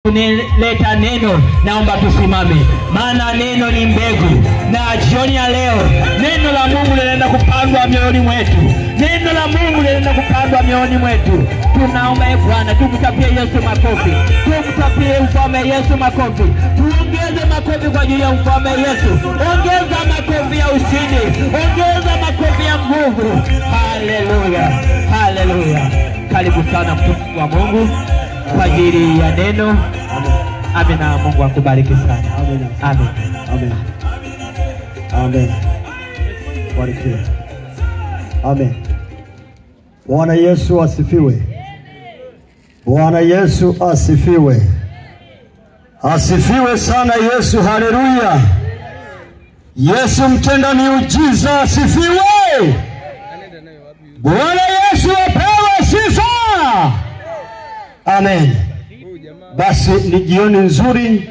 Kunileta neno, naomba tusimame, maana neno ni mbegu. Na jioni ya leo neno la Mungu linaenda kupandwa mioyoni mwetu. Neno la Mungu linaenda kupandwa mioyoni mwetu. Tunaomba Bwana, tumtapie Yesu makofi. Tumtapie mfalme Yesu makofi. Tuongeze makofi kwa ajili ya mfalme Yesu. Ongeza makofi ya ushindi. Ongeza makofi ya nguvu. Haleluya. Haleluya. Karibu sana mtumishi wa Mungu kwa ajili ya neno. Amina. Mungu akubariki sana. Amen. Amen. Amen. Amen. Barikiwe. Amen. Bwana Yesu asifiwe. Bwana Yesu asifiwe. Asifiwe sana Yesu. Haleluya. Yesu mtenda miujiza asifiwe. Bwana Yesu apewe sifa. Amen. Basi ni jioni nzuri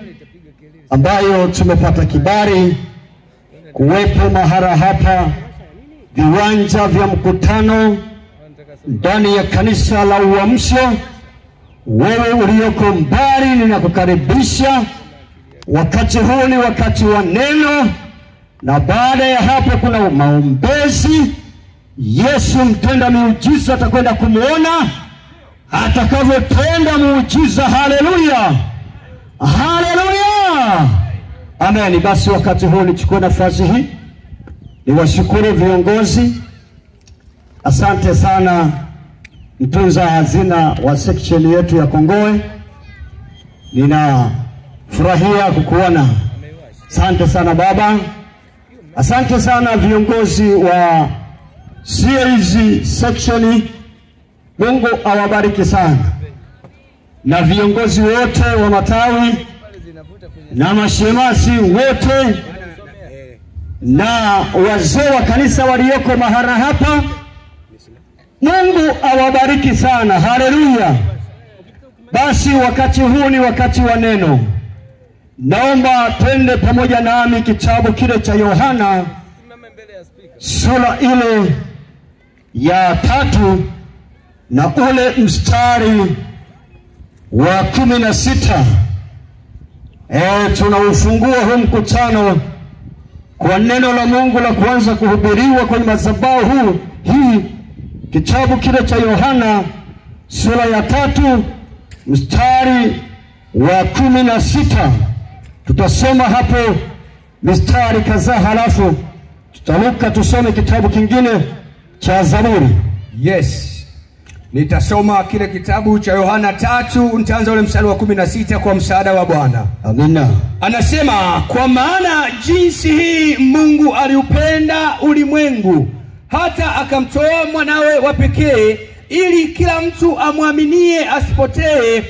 ambayo tumepata kibali kuwepo mahara hapa, viwanja vya mkutano ndani ya kanisa la Uamsho. Wewe ulioko mbali ninakukaribisha. Wakati huu ni wakati wa neno, na baada ya hapo kuna maombezi. Yesu mtenda miujiza atakwenda kumuona atakavyotenda muujiza. Haleluya. Haleluya. Amen. Basi wakati huu nichukue nafasi hii niwashukuru viongozi. Asante sana mtunza hazina wa section yetu ya Kongowe. Ninafurahia kukuona. Asante sana baba. Asante sana viongozi wa CAZ section. Mungu awabariki sana. Na viongozi wote wa matawi na mashemasi wote na wazee wa kanisa walioko mahara hapa, Mungu awabariki sana. Haleluya. Basi wakati huu ni wakati wa neno. Naomba twende pamoja nami kitabu kile cha Yohana sura ile ya 3 na ule mstari wa 16. Tunaufungua huu mkutano kwa neno la Mungu la kwanza kuhubiriwa kwenye madhabahu hii, kitabu kile cha Yohana sura ya 3 mstari wa 16. Tutasoma hapo mstari kadhaa, halafu tutaruka tusome kitabu kingine cha Zaburi. Yes. Nitasoma kile kitabu cha Yohana 3, nitaanza ule mstari wa 16 kwa msaada wa Bwana. Amina. Anasema, kwa maana jinsi hii Mungu aliupenda ulimwengu hata akamtoa mwanawe wa pekee, ili kila mtu amwaminie asipotee,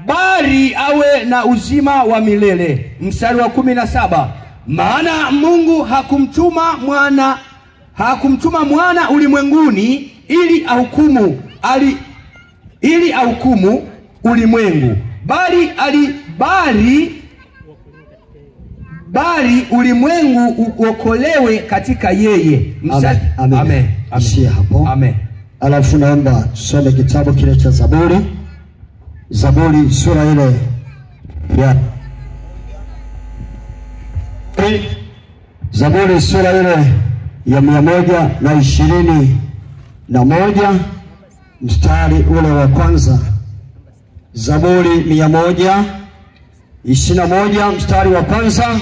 bali awe na uzima wa milele. Mstari wa 17, maana Mungu hakumtuma mwana ulimwenguni ili ahukumu ulimwengu, bali ulimwengu uokolewe katika yeye. Amen. Amen. Amen. Ishia hapo. Amen. Alafu naomba tusome kitabu kile cha Zaburi. Zaburi sura ile ya Zaburi sura ile ya 121 mstari ule wa kwanza. Zaburi 121 mstari wa kwanza.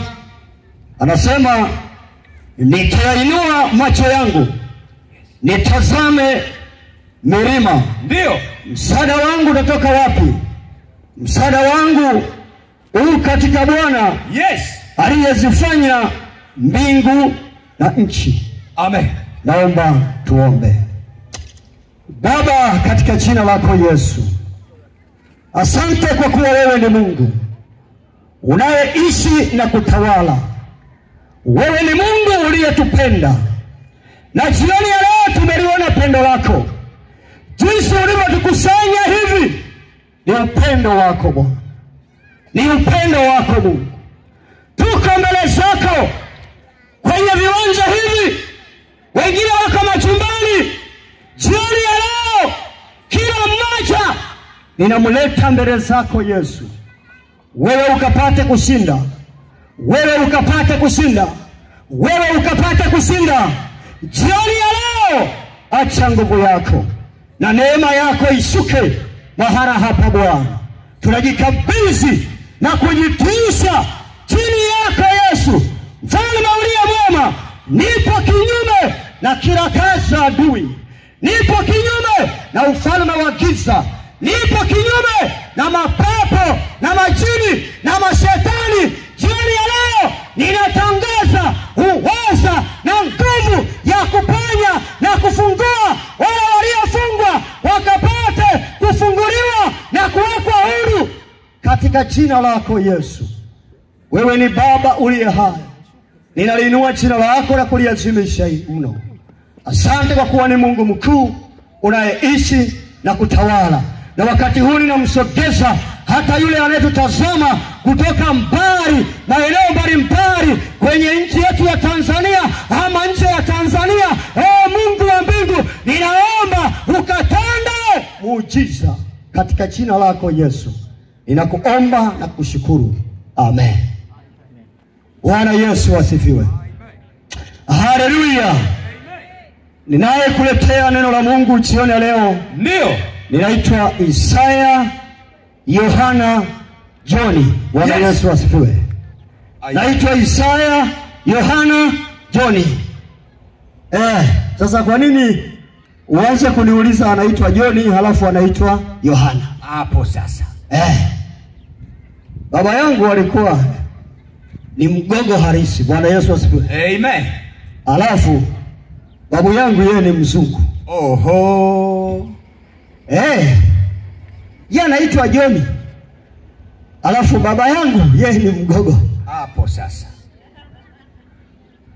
Anasema, nitainua macho yangu nitazame milima. Ndio. Msaada wangu utatoka wapi? Msaada wangu katika Bwana. Yes. Aliyezifanya mbingu na nchi. Amen. Naomba tuombe. Baba, katika jina lako Yesu, asante kwa kuwa wewe ni Mungu unayeishi na kutawala. Wewe ni Mungu uliyetupenda, na jioni ya leo tumeliona pendo lako. Jinsi ulivyotukusanya hivi ni upendo wako Bwana, ni upendo wako Mungu. Tuko mbele zako kwenye viwanja hivi, wengine wako machumbani. Jioni ya leo kila mmoja ninamleta mbele zako Yesu, wewe ukapate kushinda, wewe ukapate kushinda, wewe ukapate kushinda. Jioni ya leo, acha nguvu yako na neema yako ishuke mahali hapa Bwana. Tunajikabidhi na kujitiisha chini yako Yesu, mfalme uliye mwema. Nipo kinyume na kila kazi ya adui, nipo kinyume na ufalme wa giza, nipo kinyume na mapepo na majini na mashetani. Jioni ya leo ninatangaza uweza na nguvu ya kuponya na kufungua wale waliofungwa wakapate kufunguliwa na kuwekwa huru katika jina lako Yesu. Wewe ni Baba uliye hai, ninaliinua jina lako na kuliazimisha mno. Asante kwa kuwa ni Mungu mkuu unayeishi na kutawala. Na wakati huu ninamsogeza hata yule anayetutazama kutoka mbali, maeneo mbalimbali kwenye nchi yetu ya Tanzania ama nje ya Tanzania. Mungu wa mbingu, ninaomba ukatende muujiza katika jina lako Yesu. Ninakuomba na kushukuru. Amen. Bwana Yesu asifiwe. Haleluya. Ninaye kuletea neno la Mungu jioni ya leo. Ndio. Ninaitwa Isaya Yohana Joni. Bwana Yesu asifiwe. Naitwa Isaya Yohana Joni. Sasa kwa nini uanze kuniuliza anaitwa Joni halafu anaitwa Yohana? Hapo sasa. Baba yangu alikuwa ni Mgogo halisi. Bwana Yesu asifiwe. Amen. Alafu babu yangu yeye ni mzungu. Oho. Yeye anaitwa Joni. Alafu baba yangu yeye ni Mgogo. Hapo sasa.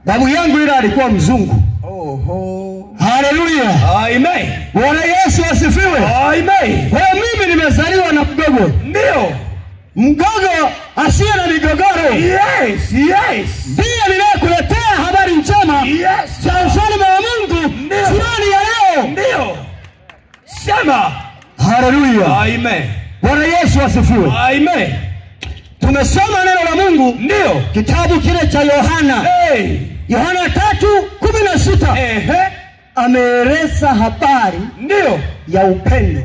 Babu yangu yule alikuwa mzungu. Oho. Haleluya. Amen. Bwana Yesu asifiwe. Amen. Kwa mimi nimezaliwa na Mgogo. Ndio. Mgogo asiye na migogoro. Yes, yes. Ndiye ninayekuletea habari njema. Yes. Za ufalme wa Mungu jioni ya leo. Ndio. Sema. Haleluya. Amen. Bwana Yesu asifiwe. Amen. Tumesoma neno la Mungu. Ndio. Kitabu kile cha Yohana. Yohana 3:16. Ameeleza habari ndio ya upendo.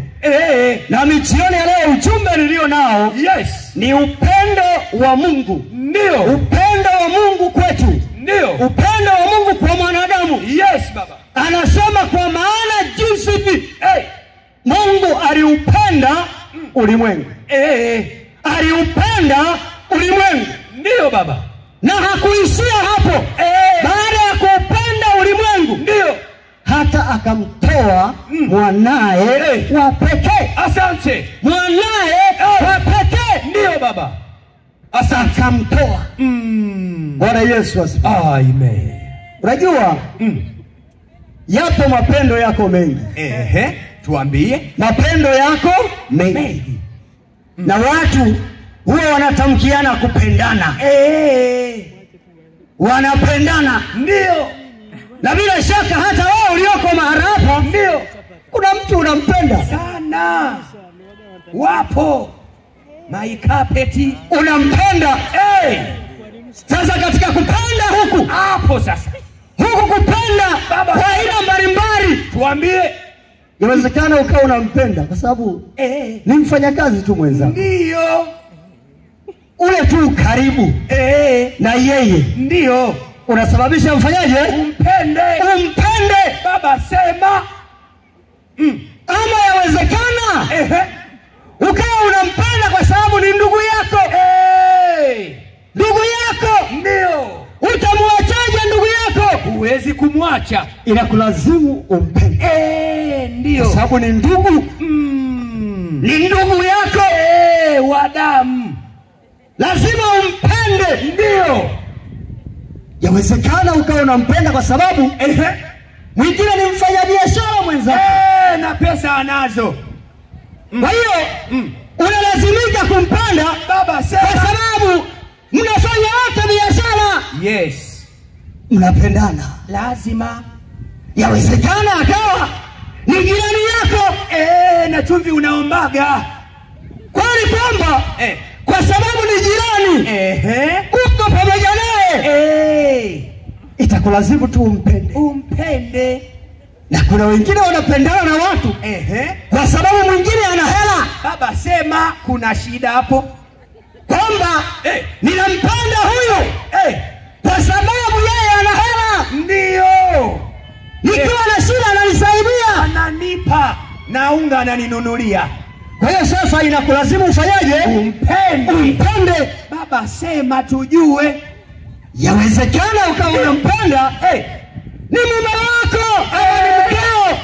Na jioni ya leo ujumbe nilio nao ni upendo wa Mungu. Ndio. Upendo wa Mungu kwetu. Ndio. Upendo wa Mungu kwa mwanadamu. Baba. Anasema kwa maana jinsi Mungu aliupenda ulimwengu. Aliupenda ulimwengu. Ndio baba. Na hakuishia hapo. Baada ya kupenda ulimwengu, ndio hata akamtoa mwanae wa pekee. Asante. Mwanae wa pekee. Ndio baba. Asante. Akamtoa. Bwana Yesu asifiwe. Amen. Unajua yapo mapendo yako mengi. Tuambie. Mapendo yako mengi. Na watu huwa wanatamkiana kupendana. Wanapendana. Ndio. Na bila shaka hata wewe ulioko mahali hapa, ndio kuna mtu unampenda sana. Wapo. Maikapeti unampenda. Sasa katika kupenda huku, hapo sasa. Huku kupenda baba kwa aina mbalimbali. Tuambie. Inawezekana ukawa unampenda kwa sababu ni mfanyakazi tu mwenzako. Ndio. Ule tu karibu na yeye. Ndio. Unasababisha mfanyaje? Umpende. Baba sema. Ama yawezekana ukawa unampenda kwa sababu ni ndugu yako. Ndugu yako. Ndio. Utamwachaje ndugu yako? Huwezi kumwacha. Inakulazimu umpende. Ndio. Kwa sababu ni ndugu. Ni ndugu yako. Wa damu. Lazima umpende. Ndio. Yawezekana ukawa unampenda kwa sababu mwingine ni mfanyabiashara mwenzako. Na pesa anazo. Kwa hiyo unalazimika kumpenda baba sema. Kwa sababu mnafanya wote biashara. Mnapendana. Lazima. Yawezekana akawa ni jirani yako. Na chumvi unaombaga. kwamba kwa sababu ni jirani, uko pamoja naye, itakulazimu tu umpende. Na kuna wengine wanapendana na watu kwa sababu mwingine ana hela. Baba sema kuna shida hapo, kwamba ninampenda huyu kwa sababu yeye ana hela. Ndio. Nikiwa na shida ananisaidia, ananipa na unga ananinunulia. Kwa hiyo sasa inakulazimu ufanyaje? Umpende. Baba sema tujue. Yawezekana ukawa unampenda ni mume wako au ni mkeo.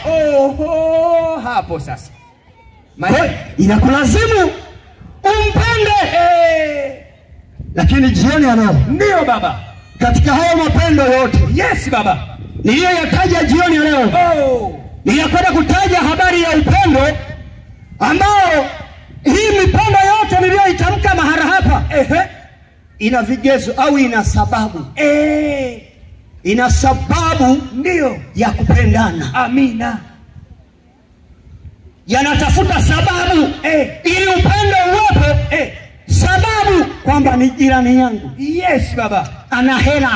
Oho, hapo sasa inakulazimu umpende. Lakini jioni ya leo, ndio baba, katika hayo mapendo yote, yes baba, niliyoyataja jioni ya leo, ninakwenda kutaja habari ya upendo ambao hii mipendo yote niliyoitamka mahali hapa ina vigezo au ina sababu. Ina sababu ndio ya kupendana. Amina. Yanatafuta sababu ili upendo uwepo. Sababu kwamba ni jirani yangu. Yes baba. Ana hela.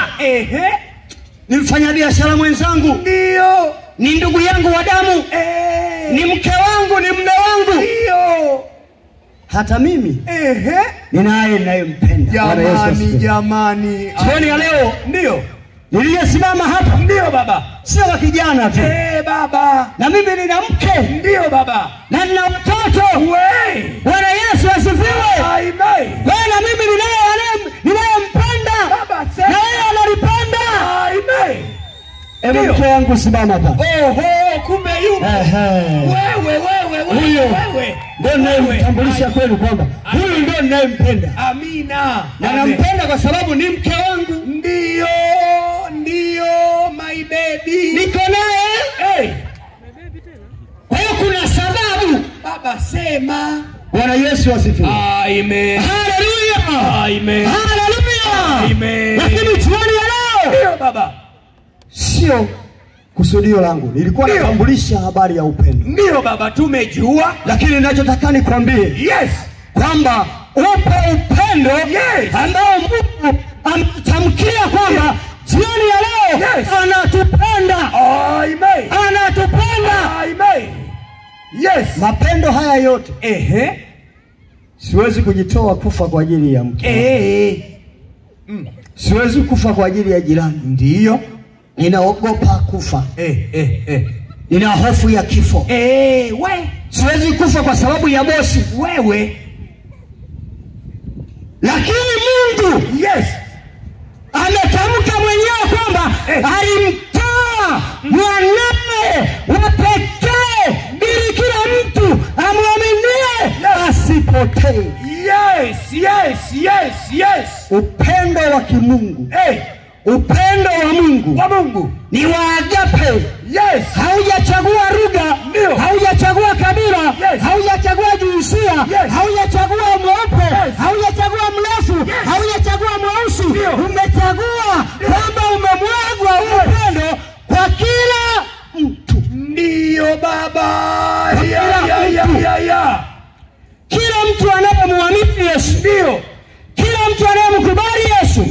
Ni mfanyabiashara mwenzangu. Ndio. Ni ndugu yangu wa damu. Ni mke wangu, ni mume wangu. Ndio. Hata mimi ninaye ninayempenda. Jamani. Jioni ya leo ndio niliyesimama hapa, ndio baba, sio wa kijana tu. Baba, na mimi nina mke. Ndio baba, na nina mtoto. Bwana Yesu asifiwe. Amen. Na mimi ninayempenda. Baba, na yeye ananipenda. Amen. Ewe mke wangu simama hapa. Kumbe yupo. Wewe. Ndio ninayemtambulisha kwenu kwamba huyu ndio ninayempenda. Amina. Na nampenda kwa sababu ni mke wangu. Ndio my baby. Niko naye. Kwa hiyo kuna sababu. Baba sema. Bwana Yesu asifiwe. Amen. Haleluya. Amen. Haleluya. Amen. Lakini jioni ya leo, ndio baba, sio kusudio langu. Nilikuwa natambulisha habari ya upendo. Ndio baba, tumejua. Lakini ninachotaka nikwambie, kwamba upo upendo ambao Mungu ametamkia kwamba jioni ya leo anatupenda. Amen. Anatupenda. Amen. Mapendo haya yote siwezi kujitoa kufa kwa ajili ya mke. Siwezi kufa kwa ajili ya jirani. Ndio. Ninaogopa kufa. Nina hofu ya kifo. Siwezi kufa kwa sababu ya bosi. Wewe. Lakini Mungu ametamka mwenyewe kwamba alimtoa mwanae wa pekee ili kila mtu amwaminie asipotee. Yes. Upendo wa kimungu. Upendo wa Mungu ni wa agape. Haujachagua lugha, haujachagua kabila, haujachagua jinsia, haujachagua mweupe, haujachagua mrefu, haujachagua mweusi. Umechagua kwamba umemwagwa upendo kwa kila mtu. Ndio baba. Kila mtu anayemwamini Yesu. Kila mtu anayemkubali Yesu.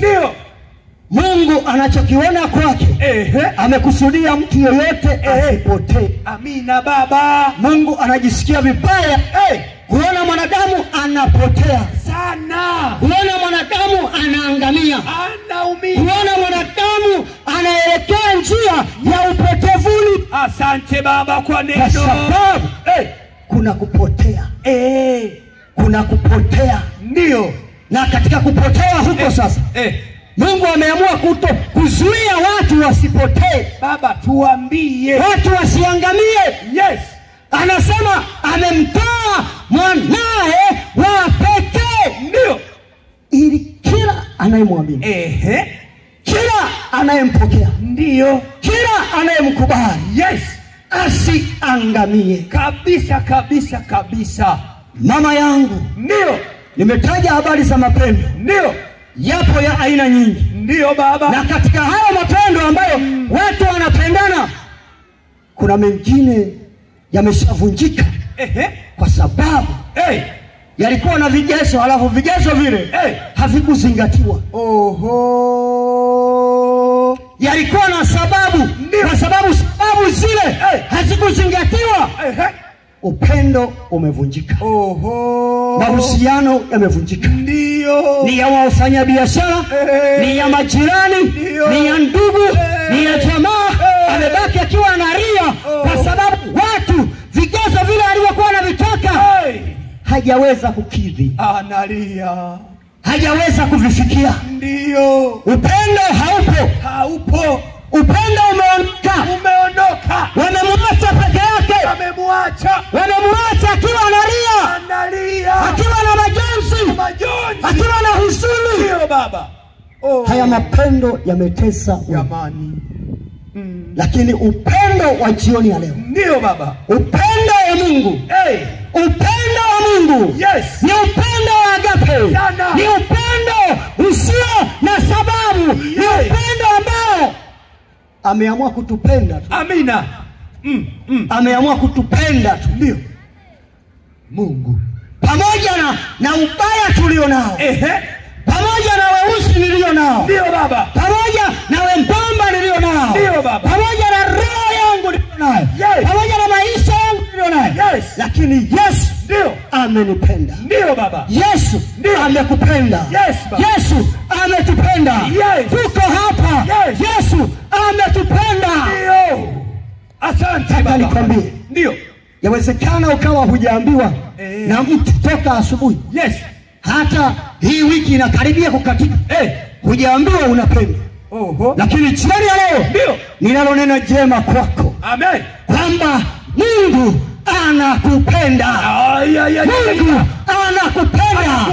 Mungu anachokiona kwake, amekusudia mtu yoyote asipotee. Amina baba. Mungu anajisikia vibaya kuona mwanadamu anapotea sana, kuona mwanadamu anaangamia, anaumia, kuona mwanadamu anaelekea njia ya upotevuni. Asante baba kwa neno. Kwa sababu kuna kupotea. Kuna kupotea. Ndio. Na katika kupotea huko sasa Mungu ameamua kuzuia watu wasipotee. Baba tuambie, watu wasiangamie. Anasema amemtoa mwanae wa pekee. Ndio. Ili kila anayemwamini, kila anayempokea, ndio, kila anayemkubali, asiangamie. Kabisa. Mama yangu, ndio, nimetaja habari za mapendo. Ndio. Yapo ya aina nyingi. Ndio baba. Na katika hayo mapendo ambayo watu wanapendana, kuna mengine yameshavunjika kwa sababu yalikuwa na vigezo, halafu vigezo vile havikuzingatiwa. Yalikuwa na sababu, kwa sababu zile hazikuzingatiwa. Upendo umevunjika. Mahusiano yamevunjika. Ni ya wafanya biashara, ni ya majirani, ni ya ndugu, ni ya jamaa. Amebaki akiwa analia kwa sababu watu vigezo vile alivyokuwa anavitaka hajaweza kukidhi. Analia, hajaweza kuvifikia. Upendo haupo. Upendo umeondoka. Wamemwacha peke yake. Wamemwacha akiwa analia. Akiwa na majonzi. Akiwa na huzuni. Haya mapendo yametesa jamani. Lakini upendo wa jioni ya leo, upendo wa Mungu, upendo wa Mungu, ni upendo wa agape. Ni upendo usio na sababu. Ni upendo ambao ameamua kutupenda tu. Amina. Ameamua kutupenda tu. Ndio Mungu, pamoja na ubaya tulio nao, pamoja na weusi nilio nao, pamoja na wembamba nilio nao, pamoja na roho yangu nilio nayo, pamoja na maisha yangu nilio nayo, lakini Yesu amenipenda. Yesu amekupenda. Yesu ametupenda. Tuko hapa. Yesu ametupenda. Asante Baba. Nikwambie, yawezekana ukawa hujaambiwa na mtu toka asubuhi. Hata hii wiki inakaribia kukatika. Hujaambiwa unapenda. Lakini jioni ya leo ninalo neno jema kwako. Amen. Kwamba Mungu anakupenda. Mungu anakupenda.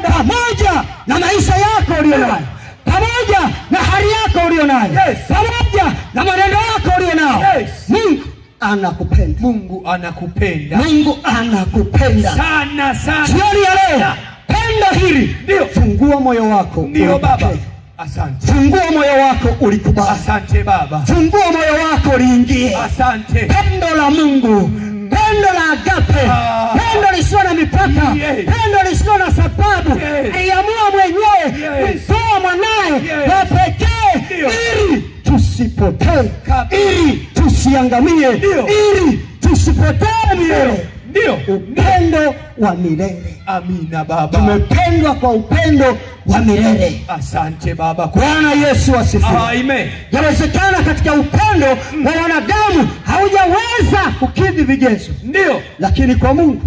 Pamoja na maisha yako ulionayo, pamoja na hali yako ulionayo, pamoja na maneno yako ulionayo, Mungu anakupenda. Mungu anakupenda sana. Jioni ya leo, penda hili. Fungua moyo wako. Baba. Asante. Fungua moyo wako ulikubali. Asante Baba. Fungua moyo wako uliingie. Asante. Pendo la Mungu, pendo la agape, pendo lisilo na mipaka, pendo lisilo na sababu. Aliamua mwenyewe kumtoa mwanae wa pekee ili tusipotee, ili tusiangamie, ili tusipotee milele. Upendo wa milele. Amina Baba. Tumependwa kwa upendo wa milele. Asante Baba. Bwana Yesu asifiwe. Amen. Yawezekana katika upendo wa wanadamu haujaweza kukidhi vigezo. Lakini kwa Mungu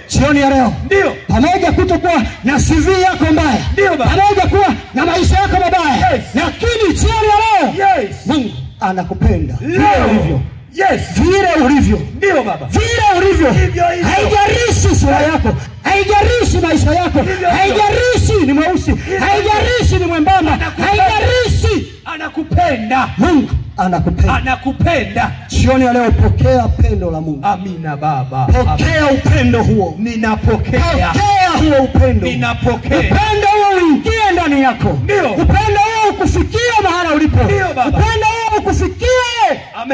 jioni ya leo, pamoja kutokuwa na CV yako mbaya, pamoja kuwa na maisha yako mabaya, lakini jioni ya leo Mungu anakupenda vile ulivyo. Baba. Vile ulivyo. Haijalishi sura yako, haijalishi maisha yako, haijalishi ni mweusi, haijalishi ni mwembamba, haijalishi. Anakupenda. Mungu anakupenda. Jioni ya leo pokea pendo la Mungu. Amina Baba. Pokea upendo huo. Ninapokea. Pokea huo upendo. Ninapokea. Upendo huo uingie ndani yako. Upendo huo ukufikie mahali ulipo. Upendo huo ukufikie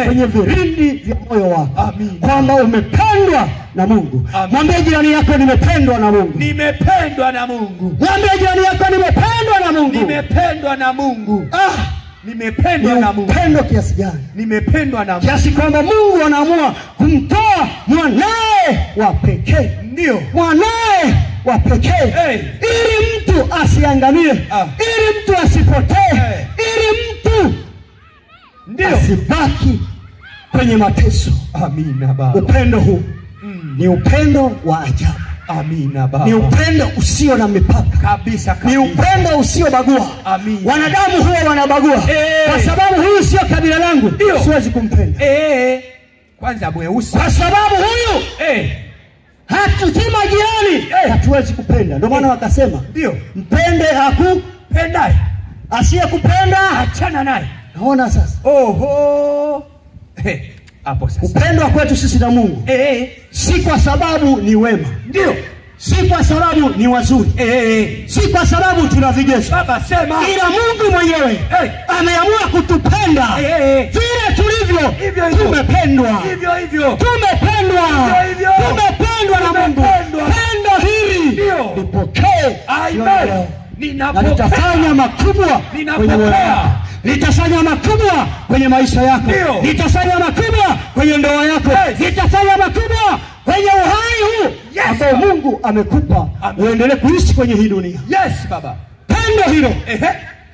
kwenye vilindi vya moyo wako. Kwamba umependwa na Mungu. Mwambie jirani yako, nimependwa na Mungu. Nimependwa na Mungu. Mwambie jirani yako, nimependwa na Mungu. Nimependwa na Mungu. Nimependwa na Mungu. Upendo kiasi gani? Nimependwa na Mungu kiasi kwamba Mungu anaamua kumtoa mwanae wa pekee. Mwanae wa pekee. Ili mtu asiangamie, ili mtu asipotee, ili mtu asibaki kwenye mateso. Amina Baba. Upendo huu ni upendo wa ajabu. Amina Baba. Ni upendo usio na mipaka. Kabisa. Ni upendo usio bagua. Amina. Wanadamu huwa wanabagua. Kwa sababu huyu sio kabila langu, siwezi kumpenda. Kwanza mweusi. Kwa sababu huyu hatutima jirani, hatuwezi kupenda. Ndio maana wakasema mpende akupendaye, asiyekupenda achana naye. Naona sasa. Hapo sasa. Upendo kwetu sisi na Mungu si kwa sababu ni wema. Si kwa sababu ni wazuri. Si kwa sababu tuna vigezo. Baba sema. Ila Mungu mwenyewe ameamua kutupenda vile tulivyo. Tumependwa. Tumependwa. Tumependwa na Mungu. Pendo hili Ndio. Lipokee. Amen. Na litafanya makubwa kwenye moyo wako. Litafanya makubwa kwenye maisha yako. Ndio. Litafanya makubwa kwenye ndoa yako. Yes. Litafanya makubwa kwenye uhai huu ambao Mungu amekupa uendelee kuishi kwenye hii dunia. Yes, Baba. Pendo hilo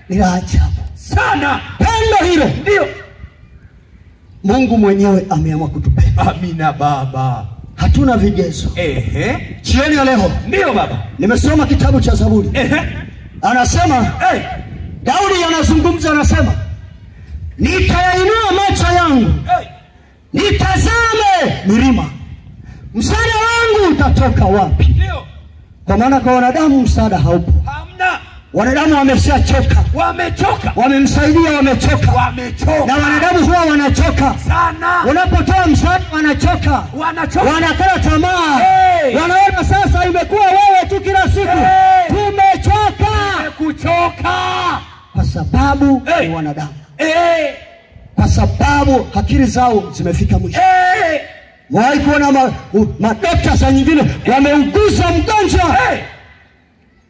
ni la ajabu sana. Pendo hilo ndio Mungu mwenyewe ameamua kutupenda. Amina Baba. Hatuna vigezo. Jioni ya leo ndio Baba, nimesoma kitabu cha Zaburi. Anasema Daudi anazungumza, anasema nitayainua macho yangu nitazame milima, msaada wangu utatoka wapi? Ndio. Kwa maana kwa wanadamu msaada haupo. Hamna. Wanadamu wameshachoka. Wamechoka. Wamemsaidia wamechoka. Wamechoka. Na wanadamu huwa wanachoka sana. Unapotoa msaada wanachoka. Wanachoka. Wanakata tamaa. Wanaona sasa imekuwa wewe tu kila siku. Tumechoka. Tumekuchoka. Kwa sababu ni wanadamu. Kwa sababu akili zao zimefika mwisho. Mwahi kuona madokta saa nyingine wameuguza mgonjwa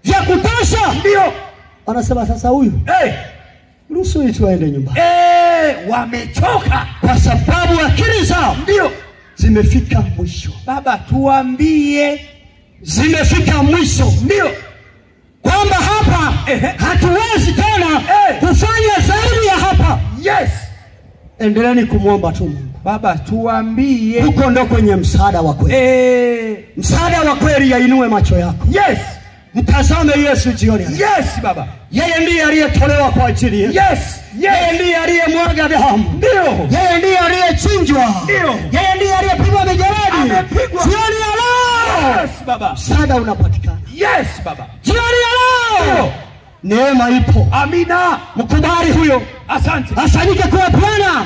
ya kutosha. Ndio. Wanasema sasa huyu ruhusu itu aende nyumbani. Wamechoka. Kwa sababu akili zao ndio zimefika mwisho. Baba, tuambie zimefika mwisho. Ndio. Kwamba hapa hatuwezi tena kufanya zaidi ya hapa. Yes. Endeleeni kumwomba tu Mungu. Baba, tuambie. Huko ndo kwenye msaada wa kweli. Msaada wa kweli yainue macho yako. Yes. Mtazame Yesu jioni. Yes, Baba. Yeye ndiye aliyetolewa kwa ajili yetu. Yes. Yeye ndiye aliyemwaga damu. Ndio. Yeye ndiye aliyechinjwa. Ndio. Yeye ndiye aliyepigwa mijeledi. Amepigwa. Jioni ya leo. Yes, Baba. Msaada unapatikana. Yes, Baba. Jioni ya leo. Ndio. Neema ipo. Amina. Mkubali huyo. Asante. Afanyike kuwa Bwana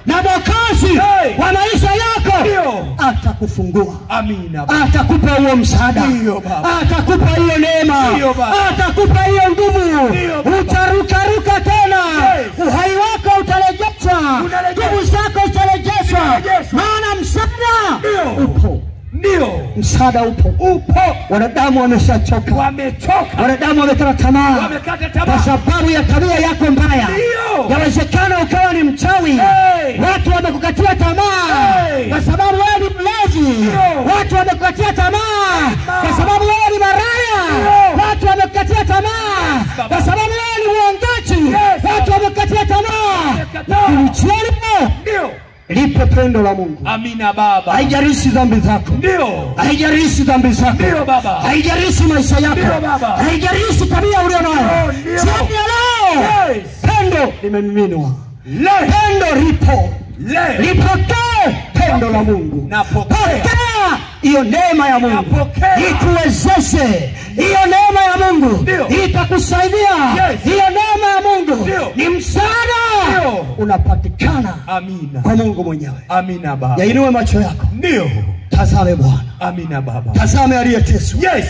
na Mwokozi wa maisha yako. Ndio. Atakufungua. Amina. Atakupa huo msaada. Ndio Baba. Atakupa hiyo neema. Ndio Baba. Atakupa hiyo nguvu. Utarukaruka tena. Uhai wako utarejeshwa. Nguvu zako zitarejeshwa. Maana msaada upo. Ndio. Msaada upo. Wanadamu wameshachoka. Wamechoka. Wanadamu wamekata tamaa. Wamekata tamaa. Kwa sababu ya tabia yako mbaya. Ndio. Yawezekana ukawa ni mchawi. Watu wamekukatia tamaa. Kwa sababu wewe ni mlevi. Watu wamekukatia tamaa. Kwa sababu wewe ni maraya. Watu wamekukatia tamaa. Kwa sababu wewe ni mwongaji. Watu wamekukatia tamaa. Ndio. Lipo pendo la Mungu. Amina Baba. Haijalishi dhambi zako. Ndio. Haijalishi dhambi zako. Ndio Baba. Haijalishi maisha yako. Ndio Baba. Haijalishi tabia ulionayo. Jioni ya leo. Pendo limemiminwa. Pendo lipo. Lipokee pendo la Mungu. Pokea hiyo neema ya Mungu. Ikuwezeshe. Hiyo neema ya Mungu itakusaidia. Hiyo neema ya Mungu ni msaada. Unapatikana. Amina. Kwa Mungu mwenyewe. Amina Baba. Yainue macho yako. Ndio. Tazame Bwana. Amina Baba. Tazame aliyeteswa. Yes.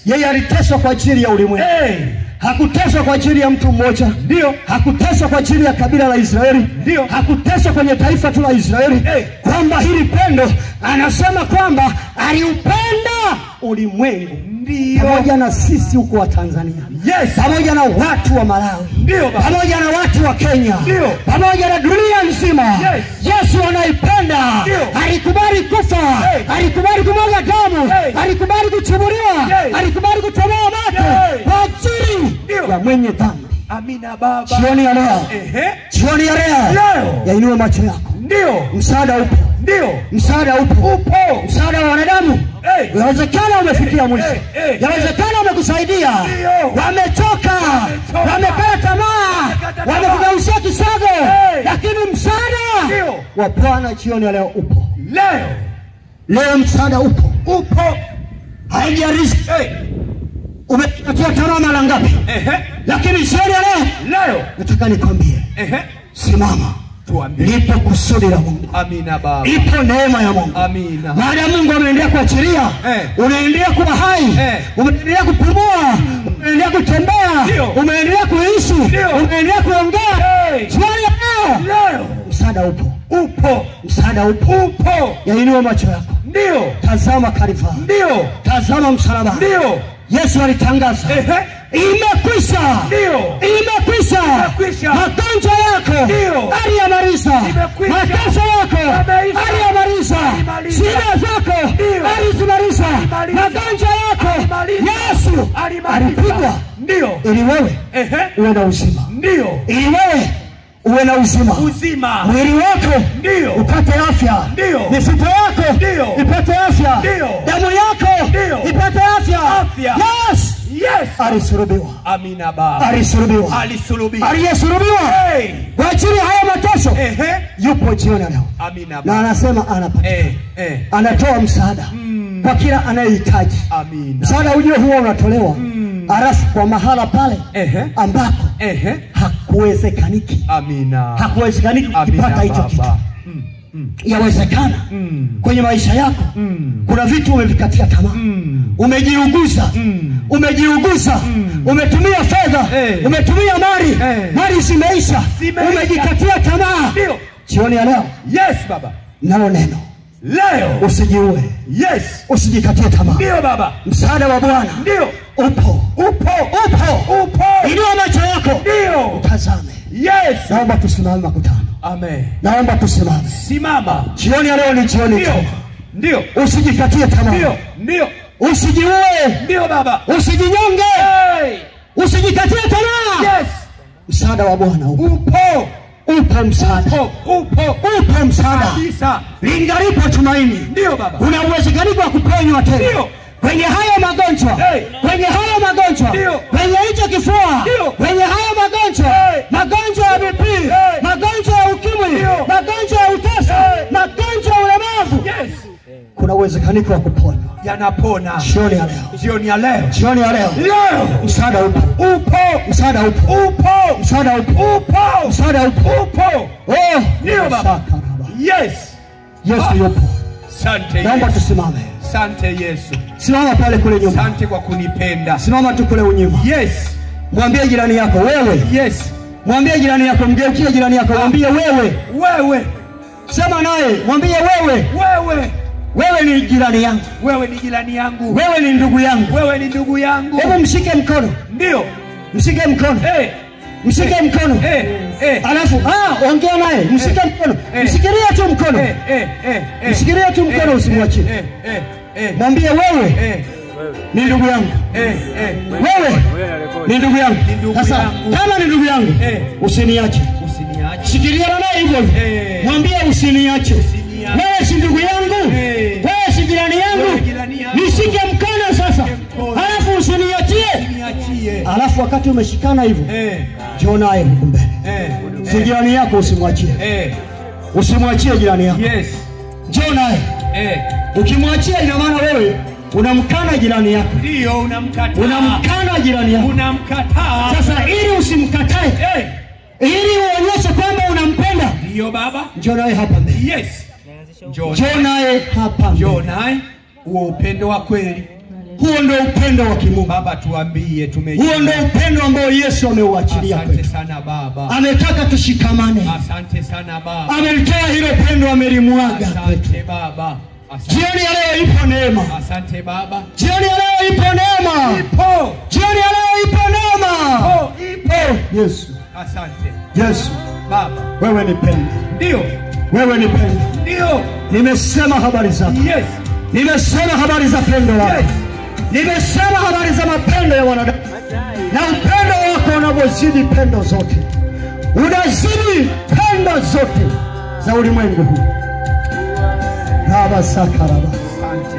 Yeye aliteswa kwa ajili ya ulimwengu. Hakuteswa kwa ajili ya mtu mmoja. Ndio. Hakuteswa kwa ajili ya kabila la Israeli. Ndio. Hakuteswa kwenye taifa tu la Israeli. Kwamba hili pendo anasema kwamba aliupenda ulimwengu. Ndio. Pamoja na sisi huko wa Tanzania. Yes. Pamoja na watu wa Malawi. Ndio Baba. Pamoja na watu wa Kenya. Ndio. Pamoja na dunia nzima. Yes. Yesu anaipenda. Alikubali kufa. Alikubali kumwaga damu. Alikubali kuchuburiwa. Alikubali kutolewa mate kwa ajili ya mwenye dhambi. Amina Baba. Jioni ya leo. Jioni ya leo. Yainue macho yako. Ndio. Msaada upo. Ndio. Msaada upo. Msaada wa wanadamu. Yawezekana umefikia mwisho. Yawezekana umekusaidia. Wamechoka. Wamekata tamaa. Wamekugeushia kisago. Lakini msaada wa Bwana jioni ya leo upo. Leo msaada upo. Haijalishi umekatia tamaa mara ngapi. Lakini jioni ya leo nataka nikwambie. Simama. Lipo kusudi la Mungu. Amina Baba. Ipo neema ya Mungu. Amina. Maana Mungu ameendelea kuachilia. Unaendelea kuwa hai. Umeendelea kupumua. Umeendelea kutembea. Umeendelea kuishi. Umeendelea kuongea. Jioni leo. Msaada upo. Msaada upo. Yainua macho yako. Ndio. Tazama Kalvari. Ndio. Tazama msalaba. Ndio. Yesu alitangaza, imekwisha. Ndio. Imekwisha. Magonjwa yako aliyamaliza. Mateso yako aliyamaliza. Shida zako alizimaliza. Magonjwa yako Yesu alipigwa. Ndio. Ili wewe uwe na uzima. Ndio. Ili wewe uwe na uzima. Mwili wako upate afya. Mifupa yako ipate afya. Damu yako ipate afya. Yes. Alisulubiwa. Amina Baba. Alisulubiwa. Aliyesulubiwa kwa ajili ya haya mateso yupo jioni leo. Amina Baba. Na anasema anapata. Anatoa msaada kwa kila anayehitaji. Amina. Msaada ujue huo unatolewa. Alafu kwa mahala pale ambako hakuwezekaniki. Amina. Hakuwezekaniki kupata hicho kitu. Yawezekana kwenye maisha yako kuna vitu umevikatia tamaa. Umejiuguza. Umetumia fedha, umetumia mali zimeisha. Umejikatia tamaa. Jioni ya leo, yes Baba, nalo neno leo usijiue. Yes. Usijikatie tamaa. Ndio Baba. Msaada wa Bwana upo. Inua macho yako. Ndio. Tazame. Yes. Naomba tusimame makutano. Amen. Naomba tusimame. Simama. Jioni ya leo ni jioni. Ndio. Usijikatie tamaa. Ndio. Usijiue. Ndio Baba. Usijinyonge. Usijikatie tamaa. Yes. Msaada wa Bwana upo msaada. Upo msaada. Kabisa. Lingalipo tumaini. Ndio Baba. Kuna uwezekano wa kuponywa tena. Ndio. Kwenye haya magonjwa. Kwenye haya magonjwa. Kwenye hicho kifua. Kwenye haya magonjwa. Magonjwa ya BP. Magonjwa ya ukimwi. Magonjwa ya utasa. Magonjwa ya ulemavu. Yes. Kuna uwezekano wa kuponywa. Yanapona. Jioni ya leo. Msaada upo. Msaada upo. Ndio Baba. Yes. Yesu yupo. Asante. Naomba tusimame. Asante Yesu. Simama pale kule nyuma. Asante kwa kunipenda. Simama tu kule unyuma. Yes. Mwambie jirani yako wewe. Yes. Mwambie jirani yako, mgeukie jirani yako, mwambie wewe. Sema naye, mwambie wewe. Wewe ni jirani yangu. Wewe ni jirani yangu. Wewe ni ndugu yangu. Hebu mshike mkono. Ndio. Mshike mkono. Mshike mkono. Alafu ongea naye. Mshike mkono. Mshikilie tu mkono. Mshikilie tu mkono, usimwachie. Mwambie wewe ni ndugu yangu. Wewe ni ndugu yangu. Sasa kama ni ndugu yangu, usiniache. Shikilia naye hivyo. Mwambie usiniache. Wewe si ndugu yangu. Wewe si jirani yangu. Nishike mkono sasa. Alafu usiniachie. Alafu wakati umeshikana hivyo, njoo naye mbele. Si jirani yako, usimwachie. Usimwachie jirani yako. Yes. Njoo naye. Ukimwachia ina maana wewe unamkana jirani yako. Ndio, unamkataa. Unamkana jirani yako. Unamkataa. Sasa ili usimkatae, ili uonyeshe kwamba unampenda. Ndio Baba. Njoo naye hapa mbele. Yes. Njoo naye hapa. Njoo naye. Huo upendo wa kweli. Huo ndio upendo wa kimungu. Baba, tuambie huo ndio upendo ambao Yesu ameuachilia kwetu. Asante sana Baba. Ametaka tushikamane. Asante sana Baba. Amelitoa hilo pendo, amelimwaga. Asante Baba. Jioni ya leo ipo neema. Asante Baba. Jioni ya leo ipo neema. Jioni ya leo ipo neema. Ipo. Yesu. Asante. Yesu. Baba. Wewe ni pendo. Ndio. Wewe ni pendo. Ndio. Nimesema habari zako. Yes. Nimesema habari za pendo lako. Yes. Nimesema habari za mapendo ya wanadamu. Na upendo wako unavyozidi pendo zote. Unazidi pendo zote za ulimwengu huu. Baba sakaraba. Asante.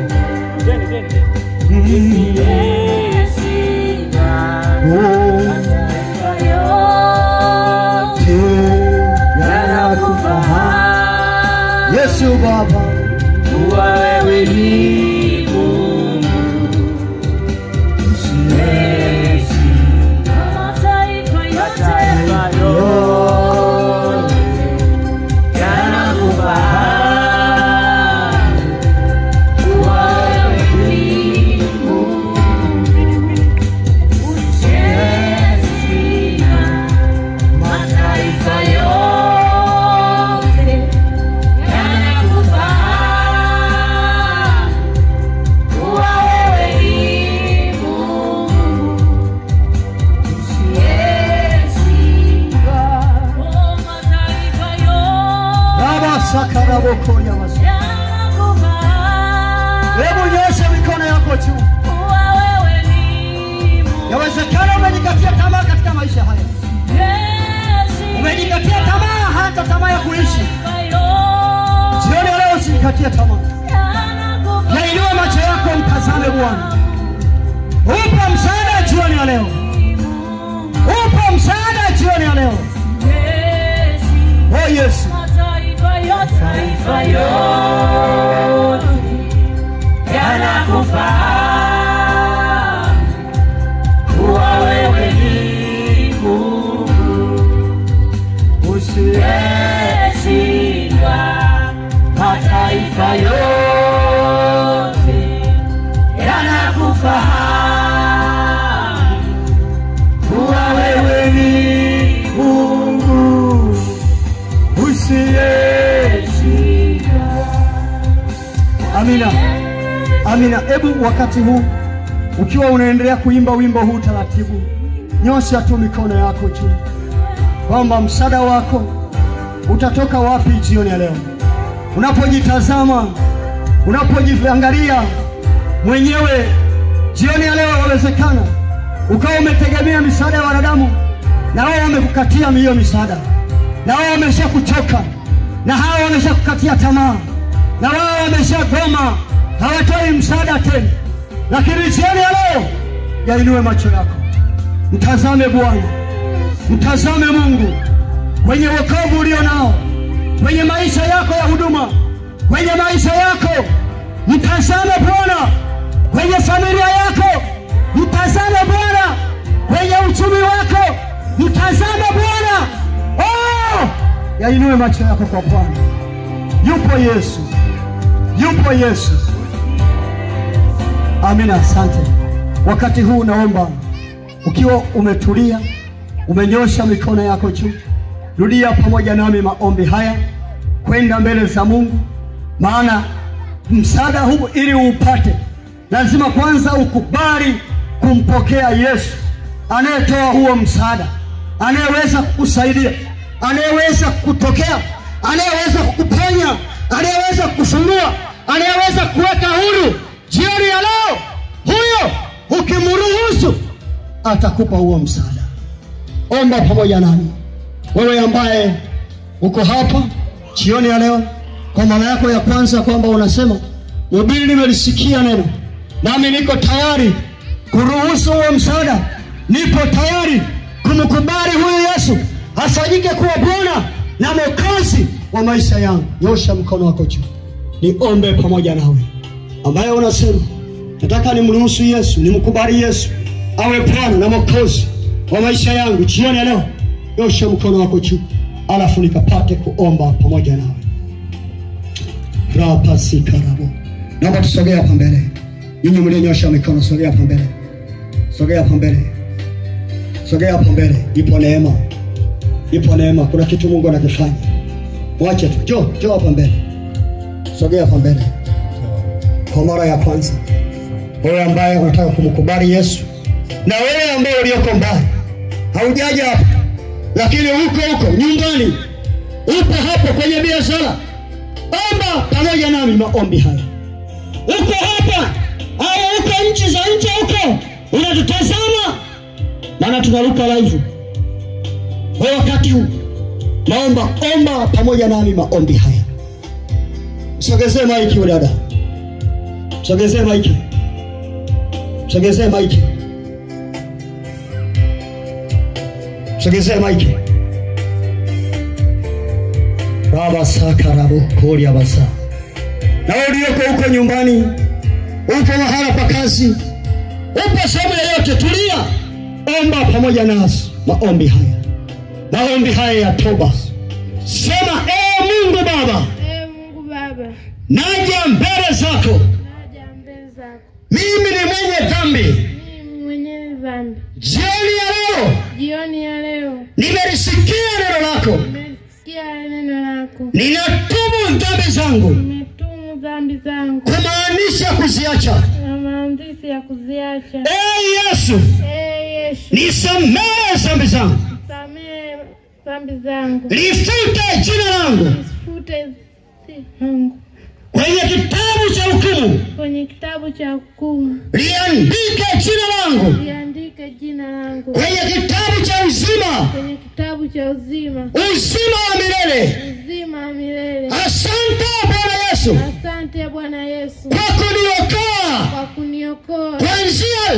Yesu Baba, wewe ni Mungu. Mataifa yote yanakufahamu. Wewe ni Mungu. Mataifa yote yanakufahamu. boko ya maso. Hebu nyosha mikono yako juu. Yawezekana umejikatia tamaa katika maisha haya. Umejikatia tamaa hata tamaa ya kuishi. Jioni leo usikatie tamaa. Yainua macho yako mtazame Bwana. Upo msaada jioni leo. Upo msaada jioni leo. Oh Yesu. Mataifa yote yanakufahamu kuwa wewe ni Mungu usiyeshindwa. Mataifa yote yanakufahamu kuwa wewe ni Mungu usiyeshindwa. Amina. Amina. Hebu wakati huu ukiwa unaendelea kuimba wimbo huu taratibu, nyosha tu mikono yako juu. Kwamba msaada wako utatoka wapi jioni ya leo? Unapojitazama, unapojiangalia mwenyewe jioni ya leo, inawezekana ukawa umetegemea misaada ya wanadamu na wao wamekukatia hiyo misaada. Na wao wameshakuchoka. Na hao wameshakukatia tamaa. Na wao wameshagoma. Hawatoi msaada tena. Lakini jioni ya leo yainue macho yako. Mtazame Bwana. Mtazame Mungu. Kwenye wokovu ulio nao. Kwenye maisha yako ya huduma. Kwenye maisha yako. Mtazame Bwana. Kwenye familia yako. Mtazame Bwana. Kwenye uchumi wako. Mtazame Bwana. Oh! Yainue macho yako kwa Bwana. Yupo Yesu. Yupo Yesu. Amina. Asante. Wakati huu naomba ukiwa umetulia, umenyosha mikono yako juu, rudia pamoja nami maombi haya kwenda mbele za Mungu. Maana msaada huu ili upate, lazima kwanza ukubali kumpokea Yesu anayetoa huo msaada, anayeweza kukusaidia, anayeweza kukutokea, anayeweza kukuponya, anayeweza kufungua, anayeweza kuweka huru. Jioni ya leo huyo ukimruhusu atakupa huo msaada. Omba pamoja nami. Wewe ambaye uko hapa jioni ya leo kwa mara yako ya kwanza, kwamba unasema mhubiri, nimelisikia neno nami niko tayari kuruhusu huo msaada. Nipo tayari kumkubali huyu Yesu afanyike kuwa Bwana na Mwokozi wa maisha yangu. Nyosha mkono wako juu. Niombe pamoja nawe. Ambaye unasema nataka nimruhusu Yesu, nimkubali Yesu awe Bwana na Mwokozi wa maisha yangu. Jioni ya leo nyosha mkono wako juu, alafu nikapate kuomba pamoja nawe. Rapa sikarabo. Naomba tusogee hapa mbele. Nyinyi mlionyosha mikono, sogea hapa mbele. Sogea hapa mbele. Sogea hapa mbele. Ipo neema. Ipo neema. Kuna kitu Mungu anakifanya. Mwache tu. Njoo hapa mbele. Sogea hapa mbele. Kwa mara ya kwanza, wewe ambaye unataka kumkubali Yesu, na wewe ambaye ulioko mbali haujaja hapa, lakini huko nyumbani, upo hapo kwenye biashara, omba pamoja nami maombi haya. Uko hapa au uko nchi za nje huko unatutazama, maana tunaruka live kwa wakati huu, naomba omba pamoja nami maombi haya. Sogezee maiki dada. Sogezee maiki. Sogezee maiki. Sogezee maiki. Baba sakarabo kolia basa. Na ulioko huko nyumbani, uko mahala pa kazi, upo sehemu yoyote, tulia, omba pamoja nasi maombi haya. Maombi haya ya toba. Sema, Mungu Baba. Mungu Baba. Naja mbele zako. Mimi ni mwenye dhambi. Jioni ya leo nimelisikia neno lako. Ninatubu dhambi zangu. Kumaanisha kuziacha. Yesu. Nisamehe dhambi zangu. Lifute jina langu kwenye kitabu cha hukumu, kwenye kitabu cha hukumu, liandike jina langu, liandike jina langu, kwenye kitabu cha uzima, kwenye kitabu cha uzima, uzima wa milele. uzima wa milele. Asante Bwana Yesu, Asante Bwana Yesu kwa kuniokoa kwa kuniokoa kuanzia